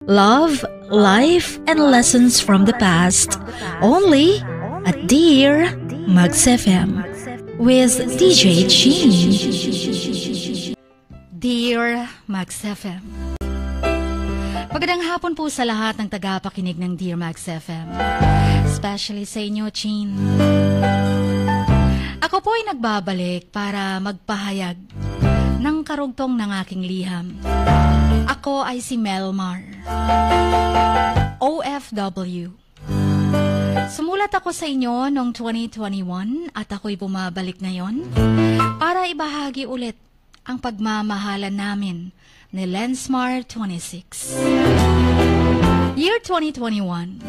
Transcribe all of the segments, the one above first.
Love, life, and lessons from the past. Only at Dear Mags FM with DJ Chin. Dear Mags FM. Magandang hapon po sa lahat ng tagapakinig ng Dear Mags FM. Especially sa inyo, Chin. Ako po ay nagbabalik para magpahayag ng karugtong ng aking liham. Ako ay si Melmar, OFW. Sumulat ako sa inyo noong 2021 at ako'y bumabalik ngayon para ibahagi ulit ang pagmamahalan namin ni Lensmar 26. Year 2021,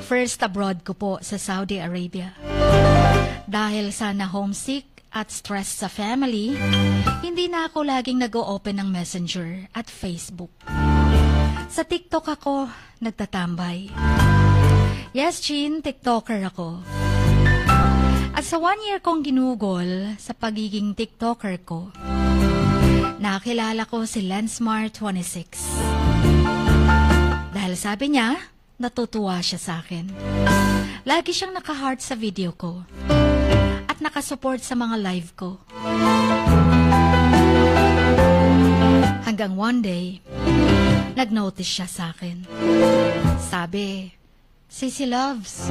first abroad ko po sa Saudi Arabia. Dahil sana homesick at stress sa family, hindi na ako laging nag-o-open ng Messenger at Facebook. Sa TikTok ako nagtatambay. Yes, Chin, TikToker ako. At sa 1 year kong ginugol sa pagiging TikToker ko, nakilala ko si Lensmar 26. Dahil sabi niya, natutuwa siya sa akin. Lagi siyang naka-heart sa video ko at nakasupport sa mga live ko. Hanggang one day, nag-notice siya sa akin. Sabi, Sissy Loves,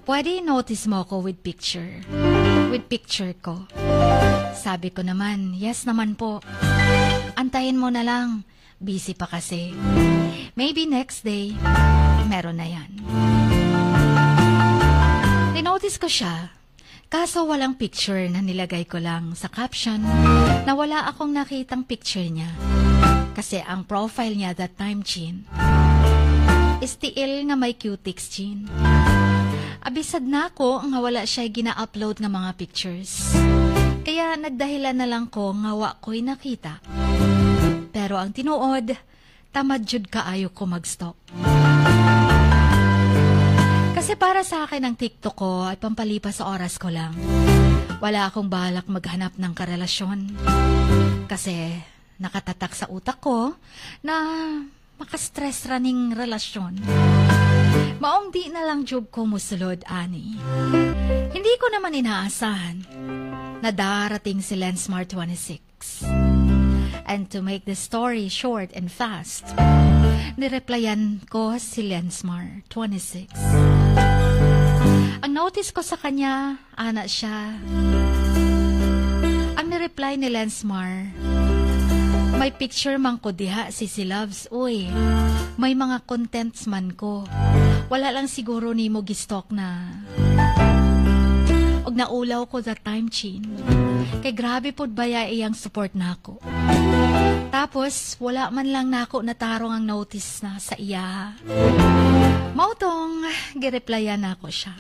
pwede notice mo ko with picture ko. Sabi ko naman, yes naman po. Antayin mo na lang, busy pa kasi. Maybe next day, meron na yan. Tinotice ko siya, kaso walang picture na nilagay ko lang sa caption na wala akong nakitang picture niya. Kasi ang profile niya that time, Chin, STL nga may cutics, Chin. Abisad na ako nga wala siya gina-upload ng mga pictures. Kaya nagdahilan na lang ko nga wa ko'y nakita. Pero ang tinuod, tamad jud kaayo ko mag-stop. Kasi para sa akin ang TikTok ko ay pampalipas sa oras ko lang. Wala akong balak maghanap ng karelasyon. Kasi nakatatak sa utak ko na makastress running relasyon. Maong di na lang job ko musulod, ani. Hindi ko naman inaasahan na darating si Lensmar 26. And to make the story short and fast, nireplyan ko si Lensmar 26. Ang notice ko sa kanya, ana siya. Ang nireply ni Lensmar, may picture man ko diha, Sissy Loves. Uy, may mga contents man ko. Wala lang siguro ni mo gistok na. Og naulaw ko that time, Chin. Kay grabe pod baya iyang support na ako. Tapos, wala man lang na ako natarong ang notice na sa iya. Mautong, gireplyan na ako siya.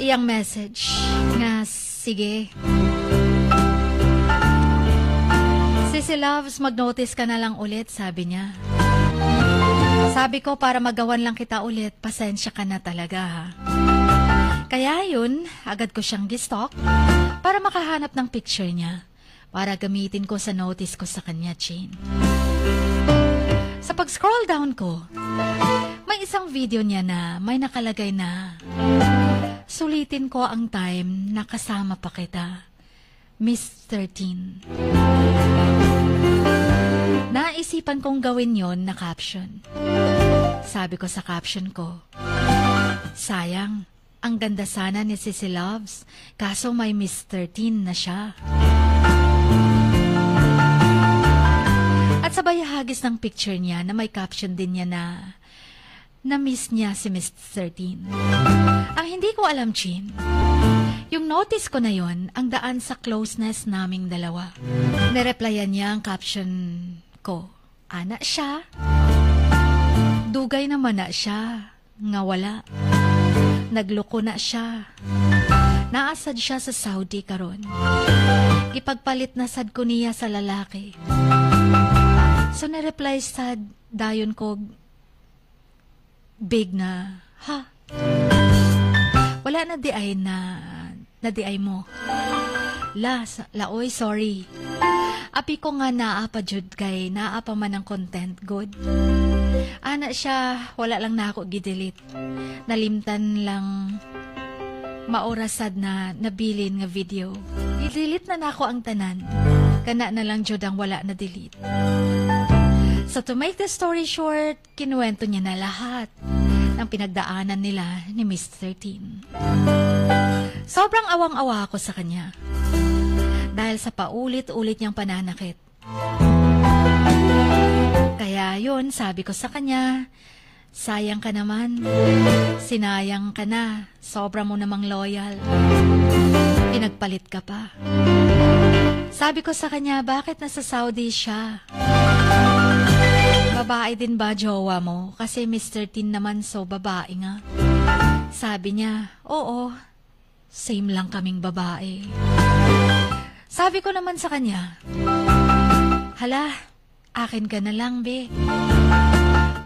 Iyang message nga, sige. Sissy Loves, mag-notice ka na lang ulit, sabi niya. Sabi ko, para magawan lang kita ulit, pasensya ka na talaga, ha. Kaya yun, agad ko siyang gistalk para makahanap ng picture niya, para gamitin ko sa notice ko sa kanya, Chin. Sa pag-scroll down ko, may isang video niya na may nakalagay na, sulitin ko ang time na kasama pa kita, Miss 13. Naisipan kong gawin yon na caption. Sabi ko sa caption ko, sayang, ang ganda sana ni Sissy Loves, kaso may Miss 13 na siya. At sa bayahagis ng picture niya na may caption din niya na miss niya si Miss 13. Ang hindi ko alam, Chin, yung notice ko na yon ang daan sa closeness naming dalawa. Nireplyan niya ang caption ko, ana siya. Dugay naman na siya, nga wala. Nagloko na siya. Naasad siya sa Saudi karon. Ipagpalit na sad ko niya sa lalaki. So na-reply sad dayon ko big na, ha? Wala na di ay na di ay mo. Laoy, sorry. Api ko nga naa pa jud kay naa pa man ang content good. Ana siya, wala lang na ako gidelete. Nalimtan lang maorasad na nabilin nga video. I-delete na nako ang tanan. Kana na lang jud ang wala na delete. So to make the story short, kinuwento niya na lahat ng pinagdaanan nila ni Miss 13. Sobrang awang-awa ako sa kanya dahil sa paulit-ulit niyang pananakit. Kaya yun, sabi ko sa kanya, sayang ka naman, sinayang ka na, sobra mo namang loyal, pinagpalit ka pa. Sabi ko sa kanya, bakit nasa Saudi siya? Babae din ba jowa mo? Kasi Mr. Tin naman so babae nga. Sabi niya, oo, same lang kaming babae. Sabi ko naman sa kanya, hala, akin ka na lang be.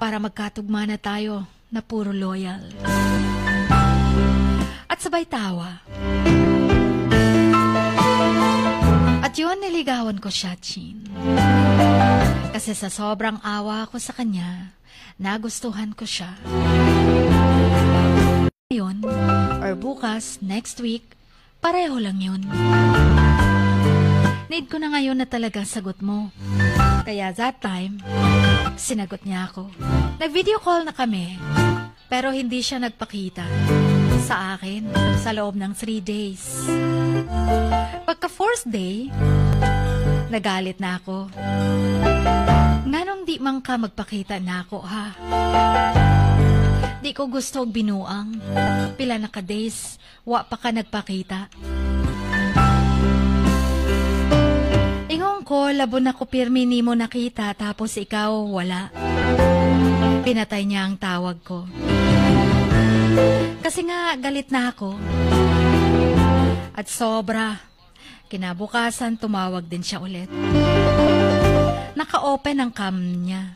Para magkatugma na tayo na puro loyal. At sabay tawa. At yun, niligawan ko siya, Chin. Kasi sa sobrang awa ko sa kanya, nagustuhan ko siya. Ngayon, or bukas, next week, pareho lang yun. Need ko na ngayon na talaga sagot mo. Kaya that time, sinagot niya ako. Nag-video call na kami, pero hindi siya nagpakita sa akin sa loob ng 3 days. Pagka 4th day, nagalit na ako. Nganong di man ka magpakita na ako, ha? Di ko gusto binuang. Pila na ka days, wa pa ka nagpakita. Ingon ko, labon ako pirmi ni mo nakita, tapos ikaw wala. Pinatay niya ang tawag ko. Kasi nga, galit na ako. At sobra. Kinabukasan, tumawag din siya ulit. Naka-open ang cam niya.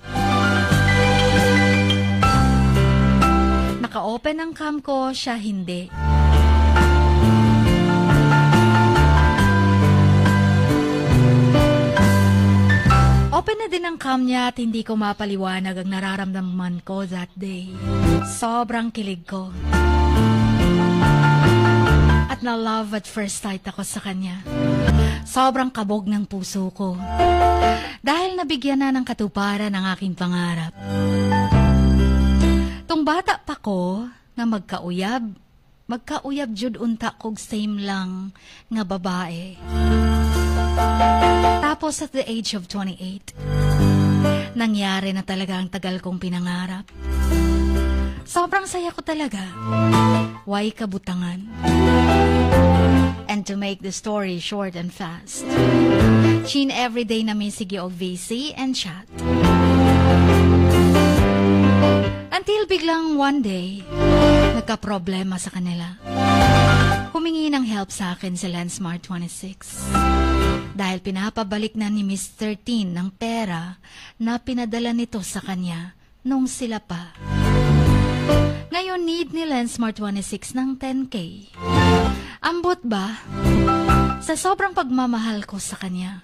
Naka-open ang cam ko, siya hindi. Open na din ang cam niya at hindi ko mapaliwanag ang nararamdaman ko that day. Sobrang kilig ko. At na-love at first sight ako sa kanya. Sobrang kabog ng puso ko. Dahil nabigyan na ng katuparan ang aking pangarap. Tung bata pa ko na magkauyab jud unta kog same lang nga babae. Tapos at the age of 28, nangyari na talaga ang tagal kong pinangarap. Sobrang saya ko talaga. Why kabutangan? And to make the story short and fast, Chin everyday namin sige og VC and chat. Until biglang one day, nagka-problema sa kanila. Humingi ng help sa akin si Lensmart 26. Dahil pinapabalik na ni Miss 13 ng pera na pinadala nito sa kanya nung sila pa. Ngayon need ni Lensmart 26 ng 10K. Ambot ba? Sa sobrang pagmamahal ko sa kanya.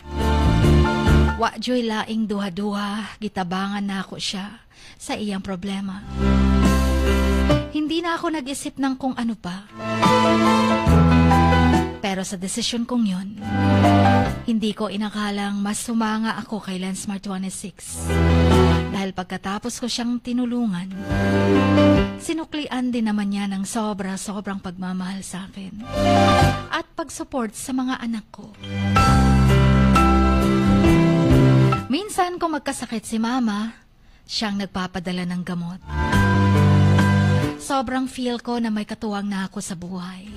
Wa joy laing duha-duha, gitabangan na ako siya sa iyang problema. Hindi na ako nag-isip ng kung ano pa. Pero sa desisyon kong yun, hindi ko inakalang mas sumanga ako kay Lensmart 26. Dahil pagkatapos ko siyang tinulungan, sinuklian din naman niya ng sobrang pagmamahal sa akin at pag-support sa mga anak ko. Minsan kung magkasakit si mama, siyang nagpapadala ng gamot. Sobrang feel ko na may katuwang na ako sa buhay.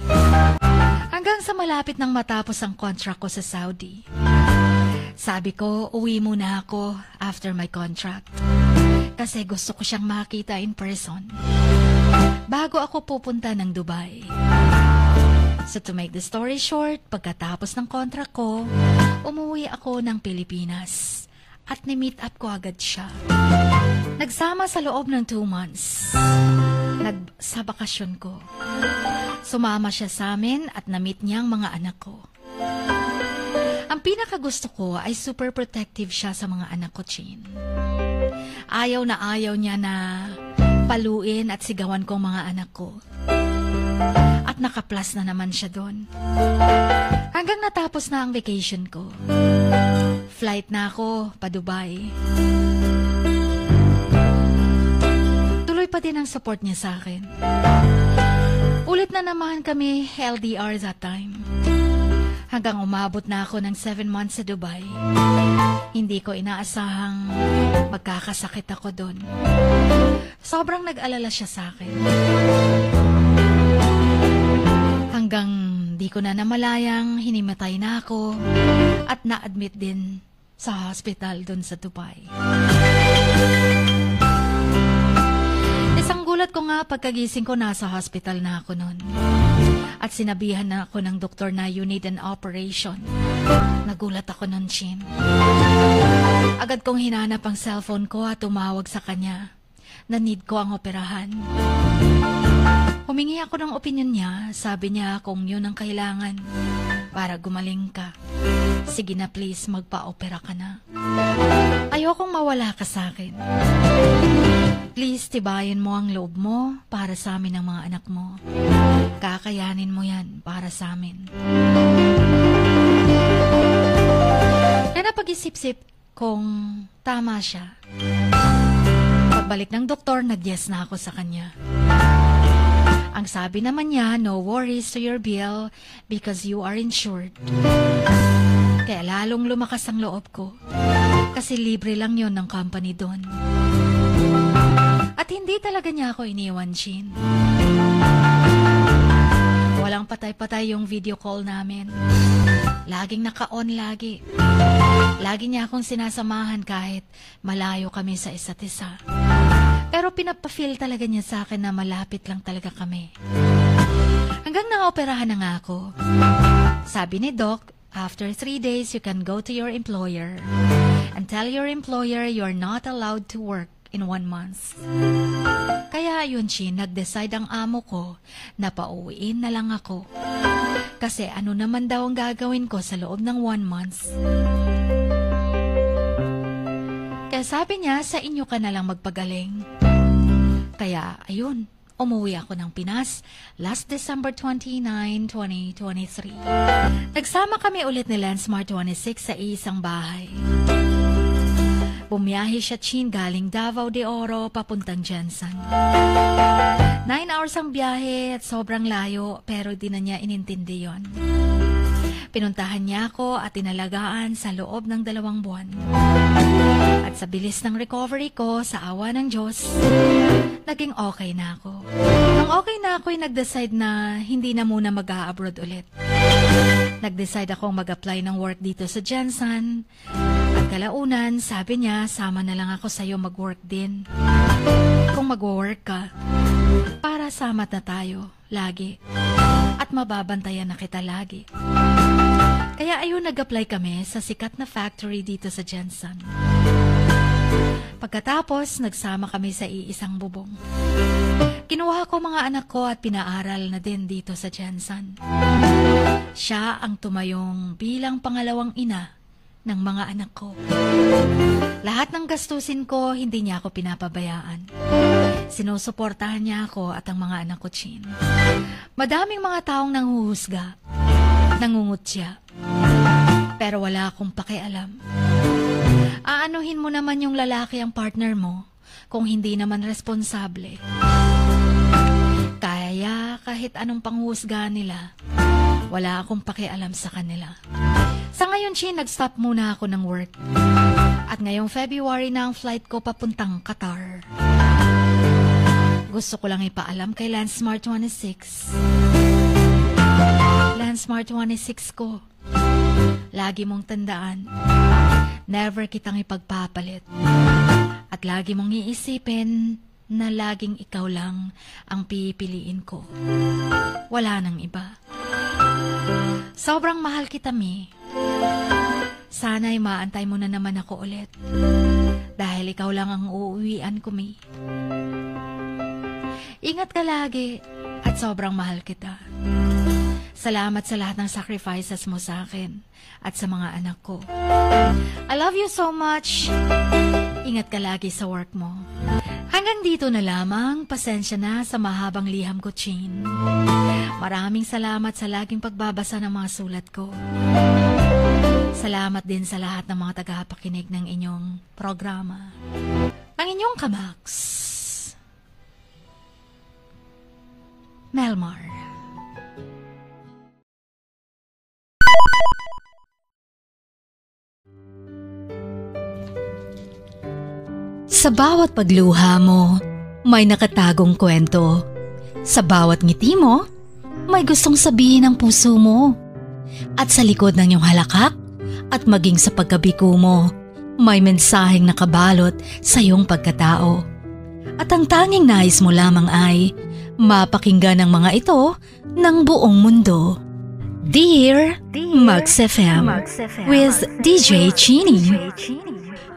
Hanggang sa malapit nang matapos ang contract ko sa Saudi. Sabi ko, uwi muna ako after my contract. Kasi gusto ko siyang makita in person. Bago ako pupunta ng Dubai. So to make the story short, pagkatapos ng contract ko, umuwi ako ng Pilipinas. At ni-meet up ko agad siya. Nagsama sa loob ng 2 months. Sa bakasyon ko. Sumama siya sa amin at na-meet niya ang mga anak ko. Ang pinakagusto ko ay super protective siya sa mga anak ko, Chin. Ayaw na ayaw niya na paluin at sigawan ko ang mga anak ko. At nakaplas na naman siya doon. Hanggang natapos na ang vacation ko. Flight na ako pa Dubai. Tuloy pa din ang support niya sa akin. Ulit na naman kami LDR that time. Hanggang umabot na ako ng 7 months sa Dubai. Hindi ko inaasahang magkakasakit ako doon. Sobrang nag-alala siya sa akin. Hanggang di ko na namalayang hinimatay na ako at na-admit din sa hospital doon sa Dubai. Isang gulat ko nga pagkagising ko nasa hospital na ako noon. At sinabihan na ako ng doktor na you need an operation. Nagulat ako nun, Chin. Agad kong hinanap ang cellphone ko at tumawag sa kanya na need ko ang operahan. Humingi ako ng opinion niya. Sabi niya kung yun ang kailangan para gumaling ka. Sige na please, magpa-opera ka na. Ayokong mawala ka sa akin. Please, tibayin mo ang loob mo para sa amin ng mga anak mo. Kakayanin mo yan para sa amin. Kaya napag-isip-isip kung tama siya. Pagbalik ng doktor, nag-yes na ako sa kanya. Ang sabi naman niya, no worries to your bill because you are insured. Kaya lalong lumakas ang loob ko. Kasi libre lang yon ng company doon. At hindi talaga niya ako iniwan, Chin. Walang patay-patay yung video call namin. Laging naka-on lagi. Lagi niya akong sinasamahan kahit malayo kami sa isa't isa. Pero pinapafeel talaga niya sa akin na malapit lang talaga kami. Hanggang na-operahan na nga ako. Sabi ni Doc, after 3 days you can go to your employer and tell your employer you're not allowed to work in 1 month. Kaya yun, Chin, nag-decide ang amo ko na pauwiin na lang ako. Kasi ano naman daw ang gagawin ko sa loob ng 1 month. Kaya sabi niya, sa inyo ka na lang magpagaling. Kaya, ayun, umuwi ako ng Pinas last December 29, 2023. Nagsama kami ulit ni Landsmart 26 sa isang bahay. Bumiyahe siya, Chin, galing Davao de Oro papuntang Jensen. 9 hours ang biyahe at sobrang layo pero di na niya inintindi yon. Pinuntahan niya ako at inalagaan sa loob ng 2 buwan. At sa bilis ng recovery ko, sa awa ng Diyos, naging okay na ako. Nung okay na ako, nag-decide na hindi na muna mag-a-abroad ulit. Nag-decide akong mag-apply ng work dito sa Jensen. At kalaunan, sabi niya, sama na lang ako sa'yo mag-work din. Kung mag-work ka, para sama na tayo, lagi. At mababantayan na kita lagi. Kaya ayun, nag-apply kami sa sikat na factory dito sa Jensen. Pagkatapos, nagsama kami sa iisang bubong. Kinuha ko mga anak ko at pinaaral na din dito sa Jensen. Siya ang tumayong bilang pangalawang ina ng mga anak ko. Lahat ng gastusin ko, hindi niya ako pinapabayaan. Sinusuportahan niya ako at ang mga anak ko, Chin. Madaming mga taong nanghuhusga, nangungutya. Pero wala akong pakialam. Aanuhin mo naman yung lalaki ang partner mo kung hindi naman responsable. Kaya kahit anong panghusga nila, wala akong pakialam sa kanila. Sa ngayon, Chin, nag-stop muna ako ng work. At ngayong February na ang flight ko papuntang Qatar. Gusto ko lang ipaalam kay Landsmart 26. Landsmart 26 ko, lagi mong tandaan, never kitang ipagpapalit. At lagi mong iisipin na laging ikaw lang ang pipiliin ko. Wala nang iba. Sobrang mahal kita, Mi. Sana'y maantay mo na naman ako ulit. Dahil ikaw lang ang uuwian ko, Mi. Ingat ka lagi at sobrang mahal kita. Salamat sa lahat ng sacrifices mo sa akin at sa mga anak ko. I love you so much. Ingat ka lagi sa work mo. Hanggang dito na lamang, pasensya na sa mahabang liham ko, Chin. Maraming salamat sa laging pagbabasa ng mga sulat ko. Salamat din sa lahat ng mga tagapakinig ng inyong programa. Ang inyong Kamax, Melmar. Sa bawat pagluha mo, may nakatagong kwento. Sa bawat ngiti mo, may gustong sabihin ang puso mo. At sa likod ng iyong halakak at maging sa pagkabiko mo, may mensaheng nakabalot sa iyong pagkatao. At ang tanging nais mo lamang ay mapakinggan ang mga ito ng buong mundo. Dear Max FM with DJ Chini.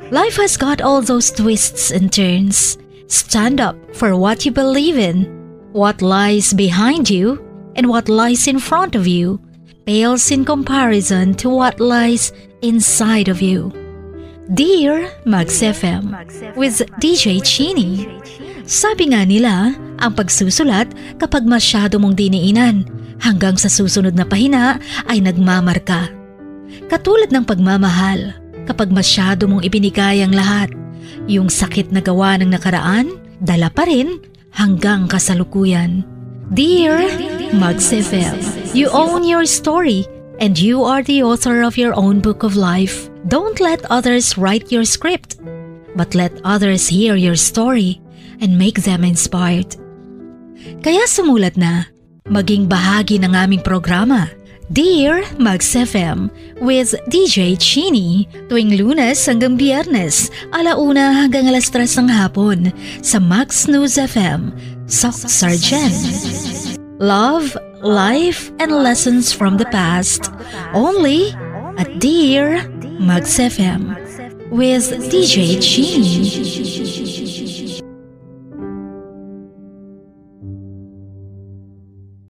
Life has got all those twists and turns. Stand up for what you believe in. What lies behind you and what lies in front of you pales in comparison to what lies inside of you. Dear Max FM with DJ Chini. Sabi nga nila, ang pagsusulat kapag masyado mong diniinan hanggang sa susunod na pahina ay nagmamarka. Katulad ng pagmamahal, kapag masyado mong ibinigay ang lahat, yung sakit na gawa ng nakaraan, dala pa rin hanggang kasalukuyan. Dear Max FM, you own your story and you are the author of your own book of life. Don't let others write your script, but let others hear your story and make them inspired. Kaya sumulat na, maging bahagi ng aming programa, Dear Max FM with DJ Chini, tuwing Lunes hanggang Biyernes, 1:00 hanggang 3:00 ng hapon sa Max News FM, Sock Sargent. Love, life, and lessons from the past, only at Dear Max FM with DJ Chini.